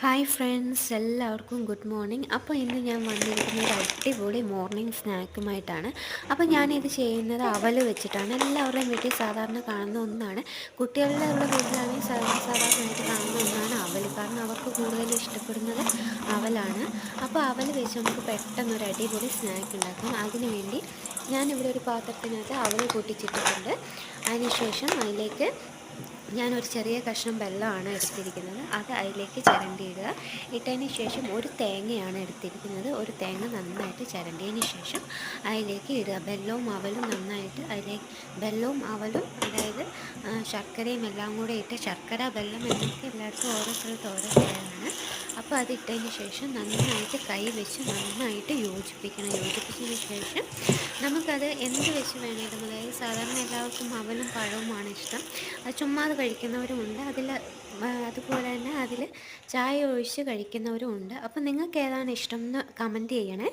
Hi friends, എല്ലാവർക്കും good morning. അപ്പോൾ ഇന്ന് ഞാൻ വന്നിരിക്കുന്ന ഒരു അടിപൊളി മോർണിംഗ് സ്നാക്കുമായിട്ടാണ്. അപ്പോൾ ഞാനിത് ചെയ്യുന്നത് അവൽ വെച്ചിട്ടാണ്. എല്ലാവരുടെയും വീട്ടിൽ സാധാരണ കാണുന്ന ഒന്നാണ്. കുട്ടികളുടെ ഉള്ള വീട്ടിലാണെങ്കിൽ സാധാരണയായിട്ട് കാണുന്ന ഒന്നാണ് അവൽ. കാരണം അവർക്ക് കൂടുതൽ ഇഷ്ടപ്പെടുന്നത് അവലാണ്. അപ്പോൾ അവൽ വെച്ച് നമുക്ക് പെട്ടെന്നൊരു അടിപൊളി സ്നാക്ക് ഉണ്ടാക്കാം. അതിനു വേണ്ടി ഞാനിവിടെ ഒരു പാത്രത്തിനകത്ത് അവൽ പൊട്ടിച്ചിട്ടിട്ടുണ്ട്. അതിനുശേഷം അതിലേക്ക് ഞാനൊരു ചെറിയ കഷ്ണം വെള്ളമാണ് എടുത്തിരിക്കുന്നത്. അത് അതിലേക്ക് ചിരണ്ടിയിടുക. ഇട്ടതിന് ശേഷം ഒരു തേങ്ങയാണ് എടുത്തിരിക്കുന്നത്. ഒരു തേങ്ങ നന്നായിട്ട് ചിരണ്ടിയതിന് ശേഷം അതിലേക്ക് ഇടുക. വെല്ലവും അവലും നന്നായിട്ട് അതിലേക്ക് വെല്ലവും അവലും, അതായത് ശർക്കരയും എല്ലാം കൂടെ ഇട്ട്, ശർക്കര വെല്ലം എന്നൊക്കെ എല്ലായിടത്തും ഓരോ സ്ഥലത്ത് ഓരോ പേരാണ്. അപ്പോൾ അത് ഇട്ടതിന് ശേഷം നന്നായിട്ട് കൈ വെച്ച് നന്നായിട്ട് യോജിപ്പിക്കണം. യോജിപ്പിച്ചതിന് ശേഷം നമുക്കത് എന്ത് വെച്ച് വേണേലും, അതായത് സാധാരണ എല്ലാവർക്കും അവലും പഴവുമാണ് ഇഷ്ടം. അത് ചുമ്മാതെ കഴിക്കുന്നവരുമുണ്ട്. അതുപോലെ തന്നെ അതിൽ ചായ ഒഴിച്ച് കഴിക്കുന്നവരും ഉണ്ട്. അപ്പോൾ നിങ്ങൾക്ക് ഏതാണ് ഇഷ്ടം എന്ന് കമൻറ്റ് ചെയ്യണേ.